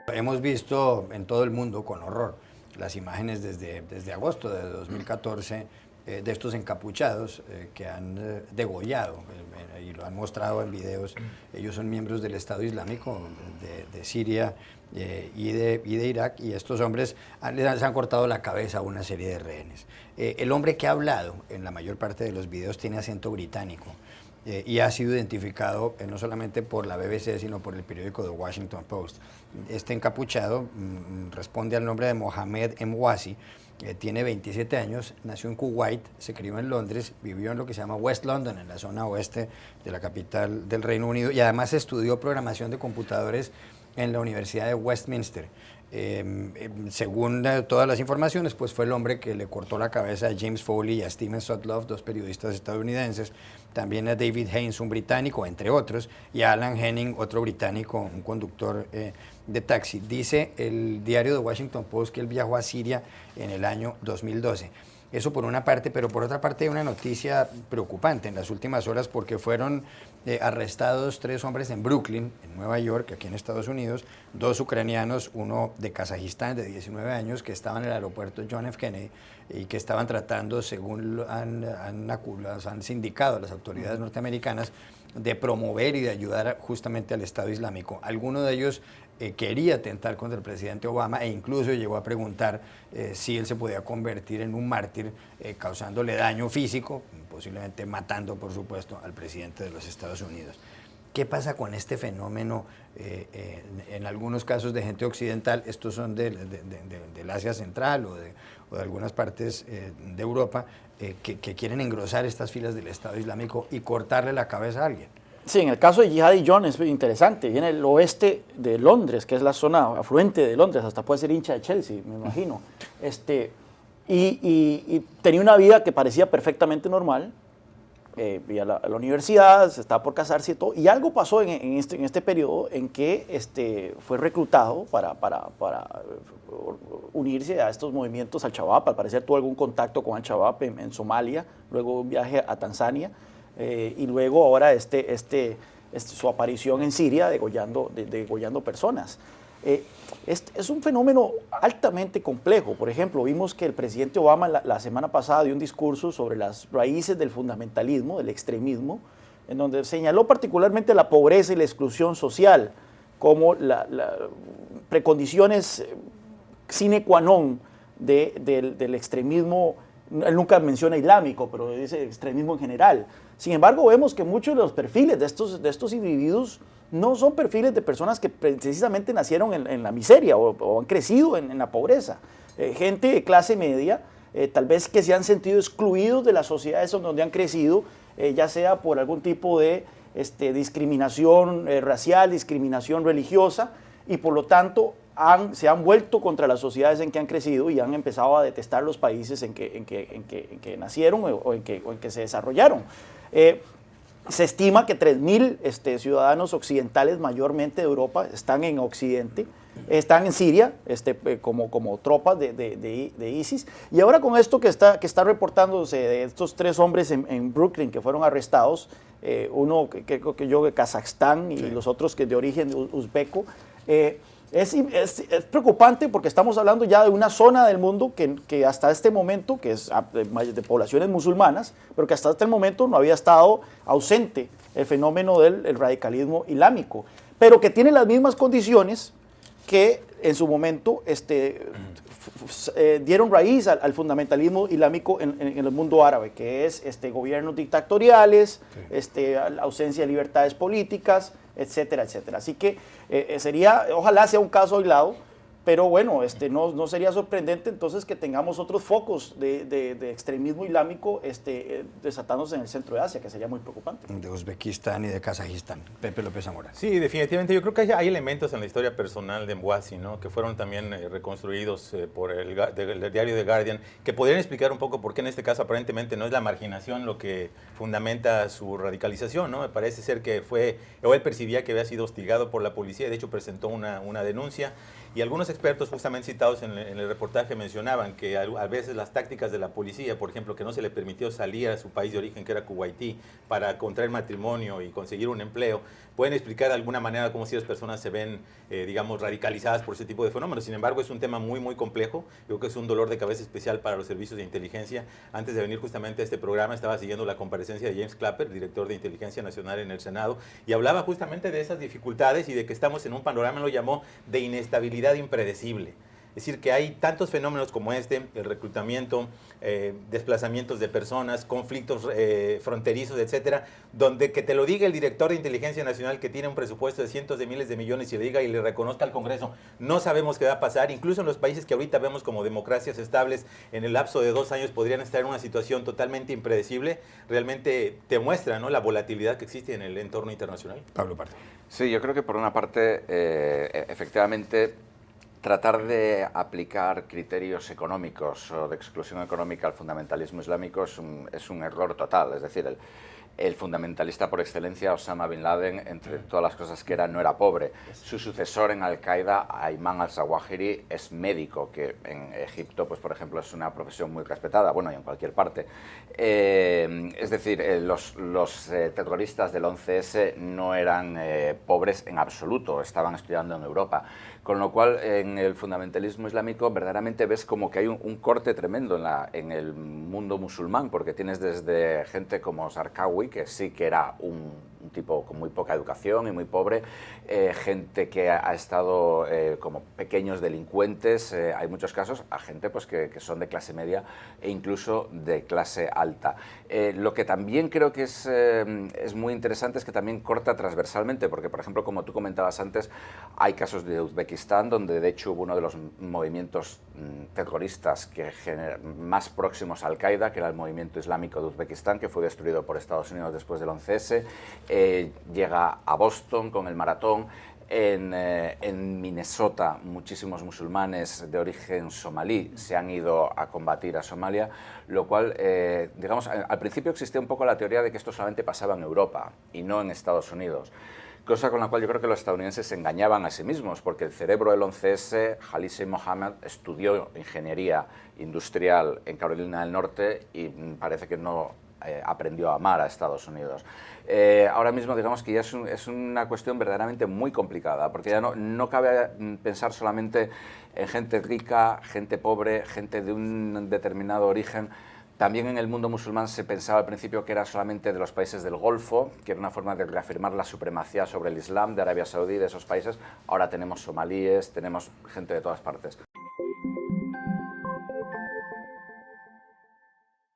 Hemos visto en todo el mundo con horror las imágenes desde agosto de 2014 de estos encapuchados que han degollado y lo han mostrado en videos. Ellos son miembros del Estado Islámico de Siria y de Irak, y estos hombres les han cortado la cabeza a una serie de rehenes. El hombre que ha hablado en la mayor parte de los videos tiene acento británico. Y ha sido identificado no solamente por la BBC, sino por el periódico The Washington Post. Este encapuchado responde al nombre de Mohamed Emwazi, tiene 27 años, nació en Kuwait, se crió en Londres, vivió en lo que se llama West London, en la zona oeste de la capital del Reino Unido, y además estudió programación de computadores en la Universidad de Westminster. Según todas las informaciones, pues fue el hombre que le cortó la cabeza a James Foley y a Steven Sotloff, dos periodistas estadounidenses, también a David Haynes, un británico, entre otros, y a Alan Henning, otro británico, un conductor de taxi. Dice el diario The Washington Post que él viajó a Siria en el año 2012. Eso por una parte, pero por otra parte hay una noticia preocupante en las últimas horas, porque fueron arrestados 3 hombres en Brooklyn, en Nueva York, aquí en Estados Unidos, 2 ucranianos, uno de Kazajistán de 19 años, que estaban en el aeropuerto John F. Kennedy y que estaban tratando, según han sindicado las autoridades norteamericanas, de promover y de ayudar justamente al Estado Islámico. Alguno de ellos quería atentar contra el presidente Obama e incluso llegó a preguntar si él se podía convertir en un mártir, causándole daño físico, posiblemente matando, por supuesto, al presidente de los Estados Unidos. ¿Qué pasa con este fenómeno? En algunos casos de gente occidental, estos son del Asia Central o de algunas partes de Europa, que quieren engrosar estas filas del Estado Islámico y cortarle la cabeza a alguien. Sí, en el caso de Jihadi John es interesante, viene del oeste de Londres, que es la zona afluente de Londres, hasta puede ser hincha de Chelsea, me imagino. Y tenía una vida que parecía perfectamente normal, iba a la universidad, se estaba por casarse y todo, y algo pasó en este periodo en que fue reclutado para unirse a estos movimientos Al-Shabaab. Al parecer tuvo algún contacto con Al-Shabaab en Somalia, luego un viaje a Tanzania, y luego ahora su aparición en Siria degollando personas. Es un fenómeno altamente complejo. Por ejemplo, vimos que el presidente Obama la semana pasada dio un discurso sobre las raíces del fundamentalismo, del extremismo, en donde señaló particularmente la pobreza y la exclusión social como precondiciones sine qua non del extremismo. Él nunca menciona islámico, pero dice extremismo en general. Sin embargo, vemos que muchos de los perfiles de estos individuos no son perfiles de personas que precisamente nacieron en la miseria o han crecido en la pobreza. Gente de clase media, tal vez que se han sentido excluidos de las sociedades donde han crecido, ya sea por algún tipo de discriminación racial, discriminación religiosa, y por lo tanto se han vuelto contra las sociedades en que han crecido y han empezado a detestar los países en que nacieron o en que se desarrollaron. Se estima que 3.000 ciudadanos occidentales, mayormente de Europa, están en Occidente, están en Siria como tropas de ISIS. Y ahora con esto que está reportándose de estos 3 hombres en Brooklyn que fueron arrestados, uno creo que yo de Kazajstán y sí, los otros que de origen uzbeco, es preocupante porque estamos hablando ya de una zona del mundo que hasta este momento, que es de poblaciones musulmanas, pero que hasta este momento no había estado ausente el fenómeno del radicalismo islámico, pero que tiene las mismas condiciones que en su momento dieron raíz al fundamentalismo islámico en el mundo árabe, que es gobiernos dictatoriales, sí, ausencia de libertades políticas, etcétera, etcétera. Así que ojalá sea un caso aislado, pero bueno, no sería sorprendente entonces que tengamos otros focos de extremismo islámico desatándose en el centro de Asia, que sería muy preocupante. De Uzbekistán y de Kazajistán. Pepe López Zamora. Sí, definitivamente. Yo creo que hay elementos en la historia personal de Emwazi, ¿no?, que fueron también reconstruidos por el diario The Guardian, que podrían explicar un poco por qué en este caso aparentemente no es la marginación lo que fundamenta su radicalización, ¿no? Me parece ser que él percibía que había sido hostigado por la policía, de hecho presentó una denuncia, y algunos expertos justamente citados en el reportaje mencionaban que a veces las tácticas de la policía, por ejemplo, que no se le permitió salir a su país de origen, que era Kuwaití, para contraer matrimonio y conseguir un empleo, pueden explicar de alguna manera cómo si las personas se ven, digamos, radicalizadas por ese tipo de fenómenos. Sin embargo, es un tema muy, muy complejo. Yo creo que es un dolor de cabeza especial para los servicios de inteligencia. Antes de venir justamente a este programa, estaba siguiendo la comparecencia de James Clapper, director de Inteligencia Nacional en el Senado, y hablaba justamente de esas dificultades y de que estamos en un panorama, lo llamó, de inestabilidad impredecible. Es decir, que hay tantos fenómenos como este, el reclutamiento, desplazamientos de personas, conflictos fronterizos, etcétera, donde que te lo diga el director de Inteligencia Nacional, que tiene un presupuesto de cientos de miles de millones, y le diga y le reconozca al Congreso, no sabemos qué va a pasar. Incluso en los países que ahorita vemos como democracias estables, en el lapso de 2 años podrían estar en una situación totalmente impredecible. Realmente te muestra, ¿no?, la volatilidad que existe en el entorno internacional. Pablo Pardo. Sí, yo creo que por una parte, efectivamente, tratar de aplicar criterios económicos o de exclusión económica al fundamentalismo islámico es un error total. Es decir, el fundamentalista por excelencia, Osama Bin Laden, entre todas las cosas que era, no era pobre. Su sucesor en Al-Qaeda, Ayman al-Zawahiri, es médico, que en Egipto, pues, por ejemplo, es una profesión muy respetada, bueno, y en cualquier parte. Es decir, los terroristas del 11S no eran pobres en absoluto, estaban estudiando en Europa. Con lo cual, en el fundamentalismo islámico verdaderamente ves como que hay un corte tremendo en el mundo musulmán, porque tienes desde gente como Zarqawi, que sí que era un tipo con muy poca educación y muy pobre, gente que ha estado como pequeños delincuentes, hay muchos casos, a gente pues, que son de clase media e incluso de clase alta. Lo que también creo que es muy interesante es que también corta transversalmente, porque, por ejemplo, como tú comentabas antes, hay casos de Uzbekistán, donde de hecho hubo uno de los movimientos terroristas más próximos a Al-Qaeda, que era el movimiento islámico de Uzbekistán, que fue destruido por Estados Unidos después del 11S, llega a Boston con el maratón. En Minnesota, muchísimos musulmanes de origen somalí se han ido a combatir a Somalia, lo cual, digamos, al principio existía un poco la teoría de que esto solamente pasaba en Europa y no en Estados Unidos. Cosa con la cual yo creo que los estadounidenses se engañaban a sí mismos, porque el cerebro del 11S, Khalid Sheikh Mohammed, estudió ingeniería industrial en Carolina del Norte y parece que no aprendió a amar a Estados Unidos. Ahora mismo, digamos que ya es una cuestión verdaderamente muy complicada, porque ya no cabe pensar solamente en gente rica, gente pobre, gente de un determinado origen. También en el mundo musulmán se pensaba al principio que era solamente de los países del Golfo, que era una forma de reafirmar la supremacía sobre el Islam de Arabia Saudí, de esos países. Ahora tenemos somalíes, tenemos gente de todas partes.